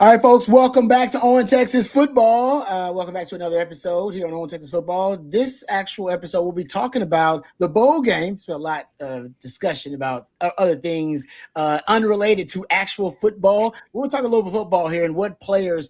All right, folks, welcome back to On Texas Football. Welcome back to another episode here on On Texas Football. This actual episode, we'll be talking about the bowl game. There's been a lot of discussion about other things unrelated to actual football. We'll talk a little bit of football here and what players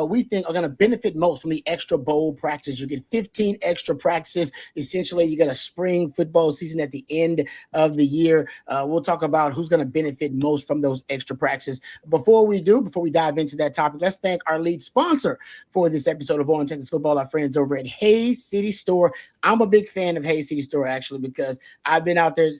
we think are going to benefit most from the extra bowl practice. You get 15 extra practices. Essentially, you get a spring football season at the end of the year. We'll talk about who's going to benefit most from those extra practices. Before we dive into that topic, let's thank our lead sponsor for this episode of On Texas Football, our friends over at Hays City Store. I'm a big fan of Hays City Store, actually, because I've been out there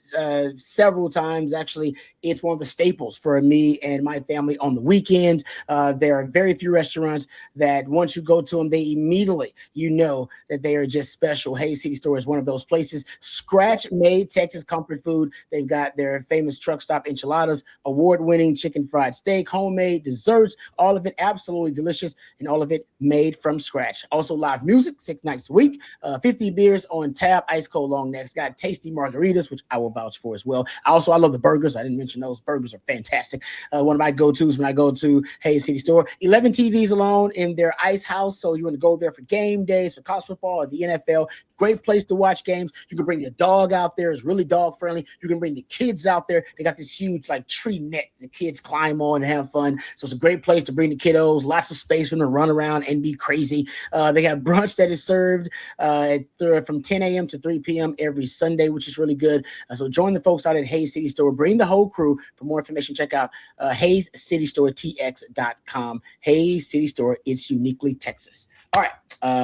several times. Actually, it's one of the staples for me and my family on the weekends. There are very few restaurants that once you go to them, they immediately, you know that they are just special. Hays City Store is one of those places. Scratch-made Texas comfort food. They've got their famous truck stop enchiladas, award-winning chicken fried steak, homemade desserts, all of it absolutely delicious, and all of it made from scratch. Also live music 6 nights a week, 50 beers on tap, ice cold long necks, got tasty margaritas, which I will vouch for as well. I love the burgers. I didn't mention those. Burgers are fantastic. One of my go-tos when I go to Hays City Store. 11 TVs alone in their ice house, so you want to go there for game days, for college football or the NFL. Great place to watch games. You can bring your dog out there. It's really dog friendly. You can bring the kids out there. They got this huge tree net the kids climb on and have fun. So it's a great place to bring the kiddos. Lots of space for them to run around and be crazy. They got brunch that is served from 10 a.m. to 3 p.m. every Sunday, which is really good. So join the folks out at Hays City Store. Bring the whole crew. For more information, check out HaysCityStoreTX.com. Hays City Store. It's uniquely Texas. All right,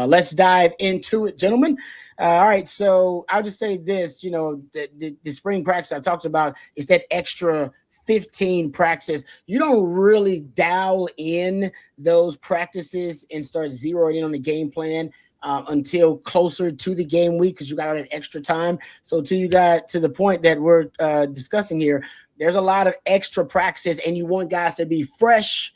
let's dive into it, gentlemen. All right, so I'll just say this, the spring practice I talked about is that extra 15 practices. You don't really dial in those practices and start zeroing in on the game plan until closer to the game week because you got all that extra time. So until you got to the point that we're discussing here, there's a lot of extra practices and you want guys to be fresh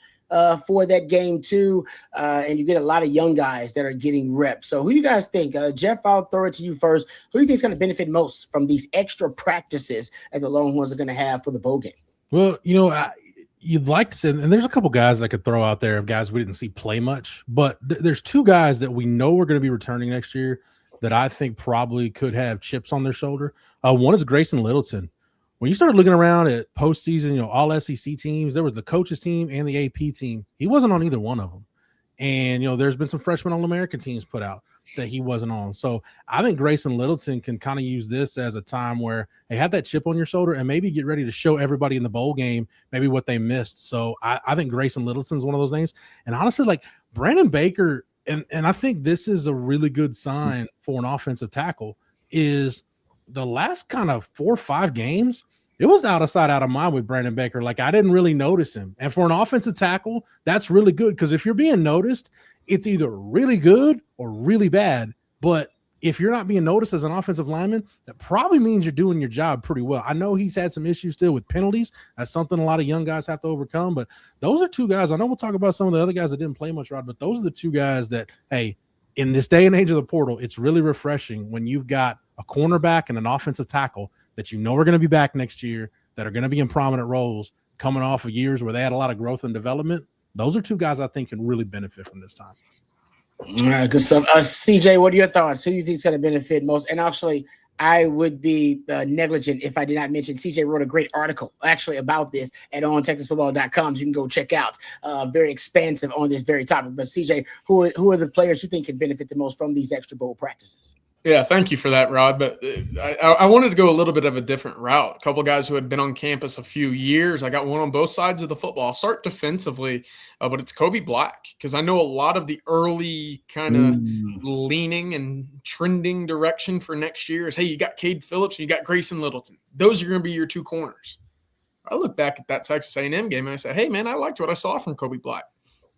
for that game too, and you get a lot of young guys that are getting reps. So who do you guys think? Jeff, I'll throw it to you first. Who do you think is going to benefit most from these extra practices that the Longhorns are going to have for the bowl game? Well, you'd like to say, and there's a couple guys I could throw out there of guys we didn't see play much, but there's two guys that we know are going to be returning next year that I think probably could have chips on their shoulder. One is Grayson Littleton. When you start looking around at postseason, all SEC teams, there was the coaches team and the AP team. He wasn't on either one of them. And, there's been some freshman All-American teams put out that he wasn't on. So I think Grayson Littleton can kind of use this as a time where they have that chip on your shoulder and maybe get ready to show everybody in the bowl game maybe what they missed. So I think Grayson Littleton is one of those names. And honestly, Brandon Baker, and I think this is a really good sign for an offensive tackle, is the last kind of 4 or 5 games, it was out of sight, out of mind with Brandon Baker. I didn't really notice him. And for an offensive tackle, that's really good because if you're being noticed, it's either really good or really bad. But if you're not being noticed as an offensive lineman, that probably means you're doing your job pretty well. I know he's had some issues still with penalties. That's something a lot of young guys have to overcome. But those are two guys. I know we'll talk about some of the other guys that didn't play much, Rod, but those are the two guys that, hey, in this day and age of the portal, it's really refreshing when you've got a cornerback and an offensive tackle that are going to be back next year, that are going to be in prominent roles coming off of years where they had a lot of growth and development. Those are two guys I think can really benefit from this time. All right, good stuff. CJ, what are your thoughts? Who do you think is going to benefit most? And actually, I would be negligent if I did not mention CJ wrote a great article actually about this at ontexasfootball.com. So you can go check out. Very expansive on this very topic. But CJ, who are the players you think can benefit the most from these extra bowl practices? Yeah, thank you for that, Rod. But I wanted to go a little bit of a different route. A couple of guys who had been on campus a few years. I got one on both sides of the football. I'll start defensively, but it's Kobe Black, because I know a lot of the early kind of leaning and trending direction for next year is, hey, you got Cade Phillips and you got Grayson Littleton. Those are going to be your two corners. I look back at that Texas A&M game and I said, hey, man, I liked what I saw from Kobe Black.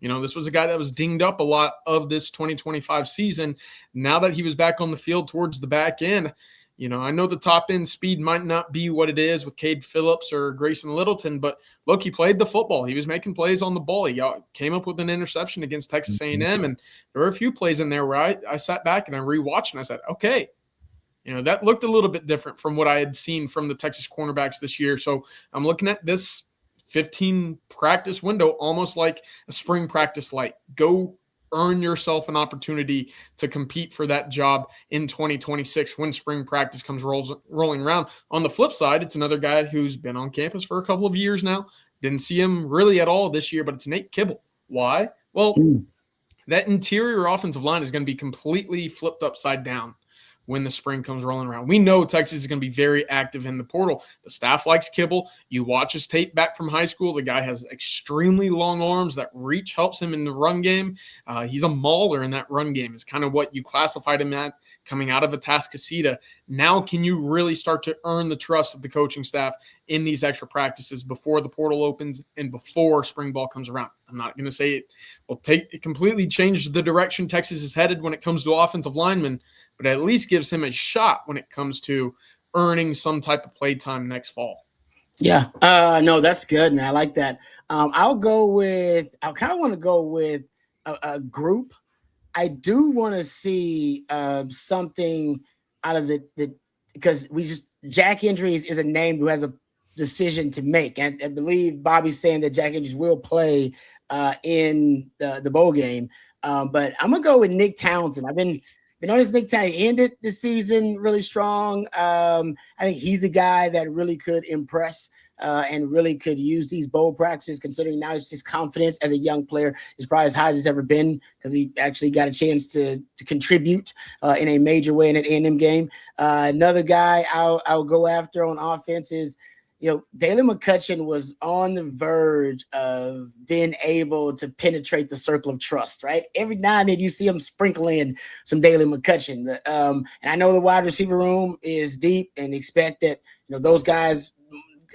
This was a guy that was dinged up a lot of this 2025 season. Now that he was back on the field towards the back end, I know the top end speed might not be what it is with Cade Phillips or Grayson Littleton, but look, he played the football. He was making plays on the ball. He came up with an interception against Texas A&M, and there were a few plays in there where I sat back and I rewatched and I said, okay, that looked a little bit different from what I had seen from the Texas cornerbacks this year. So I'm looking at this 15 practice window, almost like a spring practice light. Go earn yourself an opportunity to compete for that job in 2026 when spring practice comes rolling around. On the flip side, it's another guy who's been on campus for a couple of years now. Didn't see him really at all this year, but it's Nate Kibble. Why? Well, that interior offensive line is going to be completely flipped upside down when the spring comes rolling around. We know Texas is going to be very active in the portal. The staff likes Kibble. You watch his tape back from high school. The guy has extremely long arms. That reach helps him in the run game. He's a mauler in that run game. It's kind of what you classified him at coming out of Atascocita. Now can you really start to earn the trust of the coaching staff in these extra practices before the portal opens and before spring ball comes around? I'm not going to say it will completely change the direction Texas is headed when it comes to offensive linemen, but at least gives him a shot when it comes to earning some type of play time next fall. Yeah, no, that's good, and I like that. I kind of want to go with a group. I do want to see something out of because Jack Andrews is a name who has a decision to make. And I believe Bobby's saying that Jack Andrews will play in the bowl game. But I'm going to go with Nick Townsend. I've been on this Nick Townsend. He ended the season really strong. I think he's a guy that really could impress and really could use these bowl practices, considering now his confidence as a young player is probably as high as it's ever been because he actually got a chance to contribute in a major way in an A&M game. Another guy I'll go after on offense is, Dalen McCutcheon was on the verge of being able to penetrate the circle of trust, right? Every now and then you see him sprinkle in some Dalen McCutcheon. And I know the wide receiver room is deep and expect that, those guys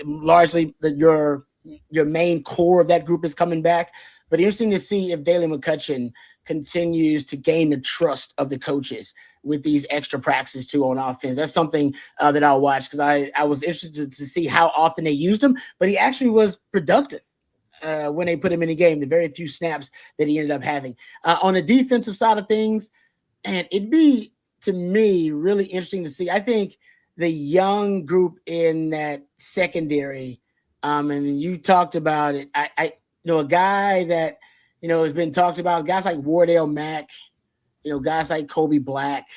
largely your main core of that group is coming back. But interesting to see if Dalen McCutcheon continues to gain the trust of the coaches with these extra practices too on offense. That's something that I'll watch because I was interested to see how often they used him, but he actually was productive when they put him in the game, the very few snaps that he ended up having. On the defensive side of things, and it'd be, to me, really interesting to see. I think the young group in that secondary, and you talked about it, I a guy that, has been talked about, guys like Wardell Mack, guys like Kobe Black.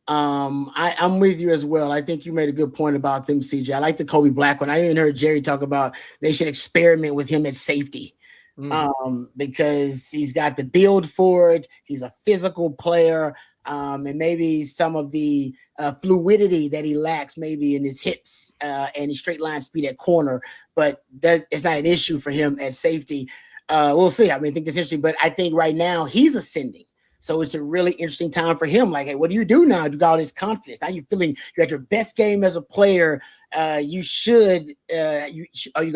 I'm with you as well. I think you made a good point about them, CJ. I like the Kobe Black one. I even heard Jerry talk about they should experiment with him at safety because he's got the build for it. He's a physical player, and maybe some of the fluidity that he lacks maybe in his hips and his straight line speed at corner, but it's not an issue for him at safety. We'll see. I think that's interesting, but I think right now he's ascending. So it's a really interesting time for him. Like, hey, what do you do now? You got all this confidence. Now you're feeling you're at your best game as a player. Are you going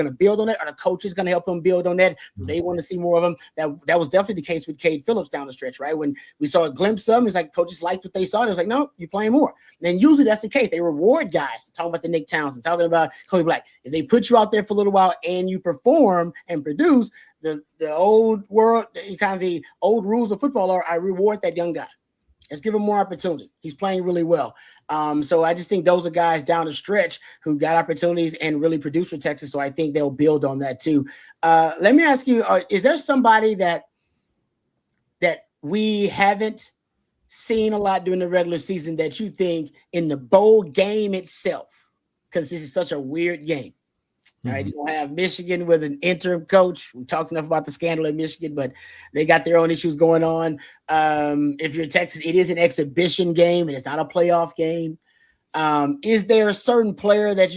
to build on that? Are the coaches going to help him build on that? Do they want to see more of him? That was definitely the case with Cade Phillips down the stretch, right? When we saw a glimpse of him, it's like coaches liked what they saw. It was like, no, you're playing more. And usually that's the case. They reward guys. Talking about the Nick Townsend, talking about Kobe Black. If they put you out there for a little while and you perform and produce, the old world, kind of the old rules of football are I reward that young guy. Let's give him more opportunity. He's playing really well. So I just think those are guys down the stretch who got opportunities and really produced for Texas. So I think they'll build on that too. Let me ask you, is there somebody that we haven't seen a lot during the regular season that you think in the bowl game itself, because this is such a weird game? All right, you don't have Michigan with an interim coach. We talked enough about the scandal in Michigan, but they got their own issues going on. If you're Texas, it is an exhibition game and it's not a playoff game. Is there a certain player that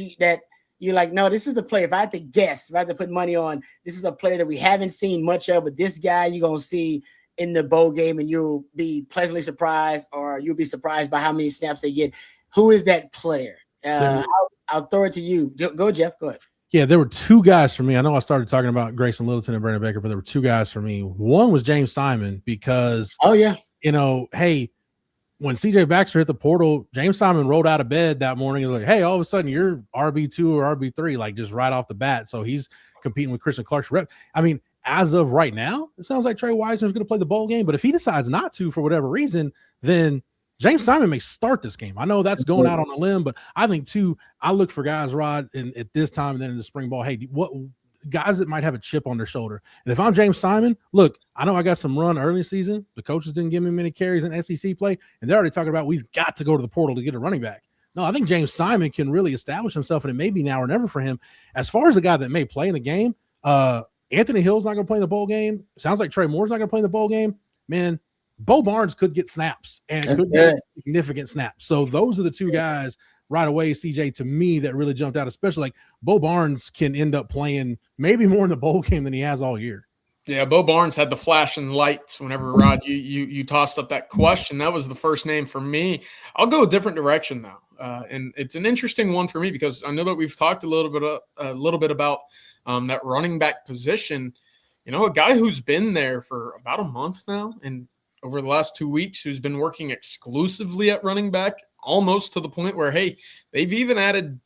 you're like, no, this is the player? If I had to guess, if I had to put money on, this is a player that we haven't seen much of, but this guy you're gonna see in the bowl game and you'll be pleasantly surprised, or you'll be surprised by how many snaps they get. Who is that player? I'll throw it to you. Go, Jeff. Go ahead. Yeah, there were two guys for me. I know I started talking about Grayson Littleton and Brandon Baker, but there were two guys for me. One was James Simon because, hey, when CJ Baxter hit the portal, James Simon rolled out of bed that morning and was like, hey, all of a sudden you're RB2 or RB3, like just right off the bat. So he's competing with Christian Clark's rep. As of right now, it sounds like Trey Wisner's going to play the bowl game, but if he decides not to for whatever reason, then James Simon may start this game. I know that's going out on a limb, but I think too, I look for guys, Rod, at this time and then in the spring ball. Hey, guys that might have a chip on their shoulder. And if I'm James Simon, look, I know I got some run early season. The coaches didn't give me many carries in SEC play, and they're already talking about we've got to go to the portal to get a running back. No, I think James Simon can really establish himself, and it may be now or never for him. As far as a guy that may play in the game, Anthony Hill's not going to play in the bowl game. Sounds like Trey Moore's not going to play in the bowl game. Man, Bo Barnes could get snaps and could get significant snaps. So those are the two guys right away, CJ, to me, that really jumped out, especially like Bo Barnes can end up playing maybe more in the bowl game than he has all year. Yeah, Bo Barnes had the flashing lights whenever, Rod, you tossed up that question. That was the first name for me. I'll go a different direction now. And it's an interesting one for me because I know that we've talked a little bit about that running back position. You know, a guy who's been there for about a month now and over the last 2 weeks who's been working exclusively at running back, almost to the point where, hey, they've even added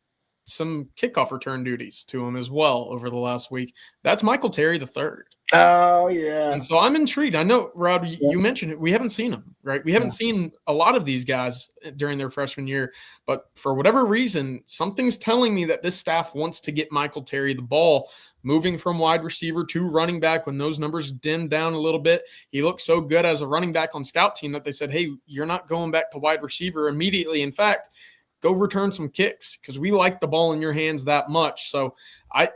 some kickoff return duties to him as well over the last week. That's Michael Terry III. Oh, yeah. And so I'm intrigued. I know, Rod, you mentioned it. We haven't seen him, right? We haven't seen a lot of these guys during their freshman year. But for whatever reason, something's telling me that this staff wants to get Michael Terry the ball, moving from wide receiver to running back when those numbers dimmed down a little bit. He looked so good as a running back on scout team that they said, hey, you're not going back to wide receiver immediately. In fact, go return some kicks because we like the ball in your hands that much. So I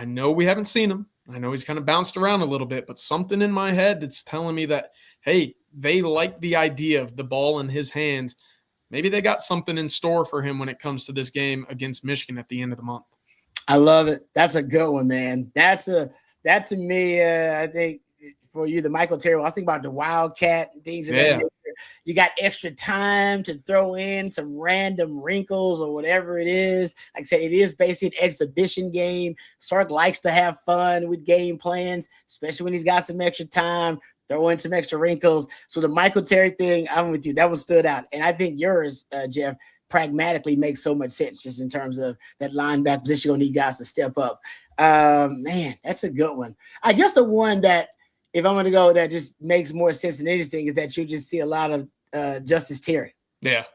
know we haven't seen him. I know he's kind of bounced around a little bit, but something in my head that's telling me that, hey, they like the idea of the ball in his hands. Maybe they got something in store for him when it comes to this game against Michigan at the end of the month. I love it. That's a good one, man. That to me, I think for you, the Michael Terry, I was thinking about the Wildcat and things of that nature. You got extra time to throw in some random wrinkles or whatever it is. Like I said, it is basically an exhibition game. Sark likes to have fun with game plans, especially when he's got some extra time, throw in some extra wrinkles. So the Michael Terry thing, I'm with you. That one stood out. And I think yours, Jeff, pragmatically makes so much sense just in terms of that linebacker position. You're going to need guys to step up. Man, that's a good one. I guess the one that, if I'm going to go, that just makes more sense than anything is that you just see a lot of Justice Terry. Yeah.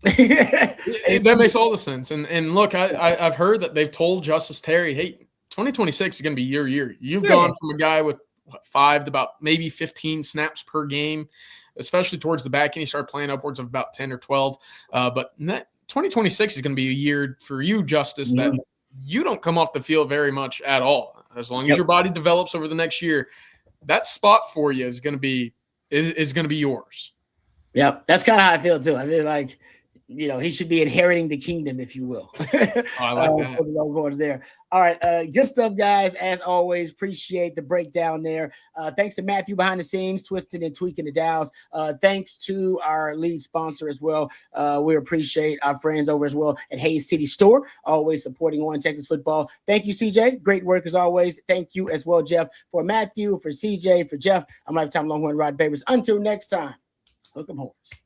That makes all the sense. And look, I've heard that they've told Justice Terry, hey, 2026 is going to be your year. You've gone from a guy with 5 to about maybe 15 snaps per game, especially towards the back end. He started playing upwards of about 10 or 12. But 2026 is going to be a year for you, Justice, that you don't come off the field very much at all. As long as your body develops over the next year, that spot for you is going to be yours. Yep. That's kind of how I feel too. I feel like, you know, he should be inheriting the kingdom, if you will. I like that. For the Longhorns there. All right. Good stuff, guys. As always, appreciate the breakdown there. Thanks to Matthew behind the scenes, twisting and tweaking the dials. Thanks to our lead sponsor as well. We appreciate our friends over as well at Hayes City Store, always supporting On Texas Football. Thank you, CJ. Great work as always. Thank you as well, Jeff. For Matthew, for CJ, for Jeff, I'm Lifetime Longhorn Rod Babers. Until next time, hook 'em horns.